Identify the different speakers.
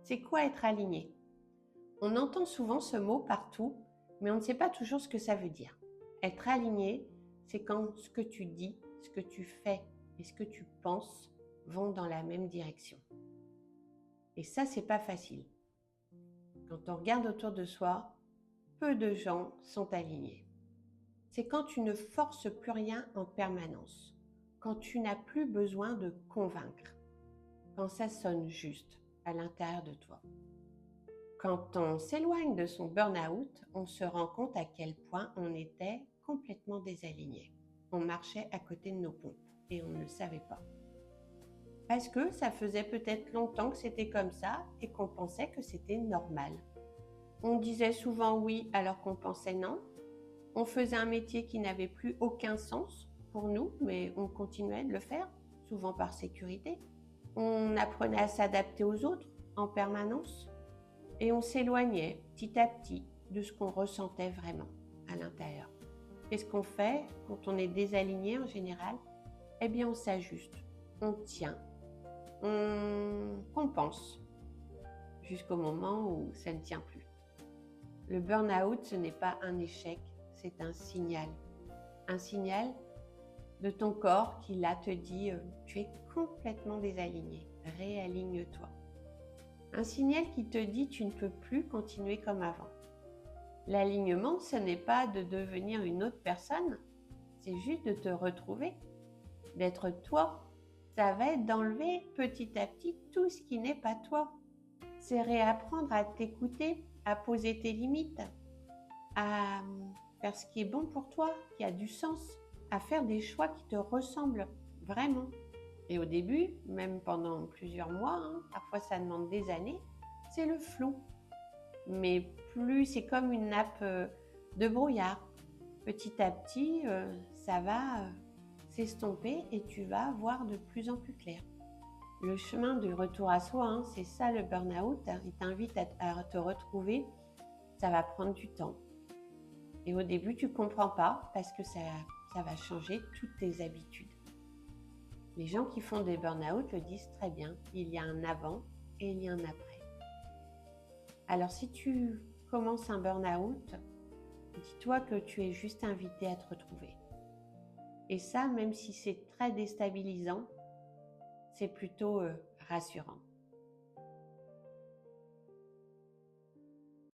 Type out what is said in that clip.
Speaker 1: C'est quoi être aligné? On entend souvent ce mot partout, mais on ne sait pas toujours ce que ça veut dire. Être aligné, c'est quand ce que tu dis, ce que tu fais et ce que tu penses vont dans la même direction. Et ça, c'est pas facile. Quand on regarde autour de soi, peu de gens sont alignés. C'est quand tu ne forces plus rien en permanence, quand tu n'as plus besoin de convaincre, quand ça sonne juste à l'intérieur de toi. Quand on s'éloigne de son burn-out, on se rend compte à quel point on était complètement désaligné. On marchait à côté de nos pompes et on ne le savait pas. Parce que ça faisait peut-être longtemps que c'était comme ça et qu'on pensait que c'était normal. On disait souvent oui alors qu'on pensait non. On faisait un métier qui n'avait plus aucun sens pour nous, mais on continuait de le faire, souvent par sécurité. On apprenait à s'adapter aux autres en permanence. Et on s'éloignait petit à petit de ce qu'on ressentait vraiment à l'intérieur. Qu'est-ce qu'on fait quand on est désaligné en général? Eh bien, on s'ajuste, on tient, on compense jusqu'au moment où ça ne tient plus. Le burn-out, ce n'est pas un échec, c'est un signal. Un signal de ton corps qui là te dit tu es complètement désaligné, réaligne-toi. Un signal qui te dit tu ne peux plus continuer comme avant. L'alignement, ce n'est pas de devenir une autre personne, c'est juste de te retrouver, d'être toi. Ça va être d'enlever petit à petit tout ce qui n'est pas toi. C'est réapprendre à t'écouter, à poser tes limites, à faire ce qui est bon pour toi, qui a du sens, à faire des choix qui te ressemblent vraiment. Et au début, même pendant plusieurs mois, parfois ça demande des années, c'est le flou. Mais plus c'est comme une nappe de brouillard. Petit à petit, ça va s'estomper et tu vas voir de plus en plus clair. Le chemin du retour à soi, c'est ça le burn-out. Il t'invite à te retrouver. Ça va prendre du temps. Et au début, tu ne comprends pas parce que ça va changer toutes tes habitudes. Les gens qui font des burn-out le disent très bien. Il y a un avant et il y a un après. Alors si tu commences un burn-out, dis-toi que tu es juste invité à te retrouver. Et ça, même si c'est très déstabilisant, c'est plutôt rassurant.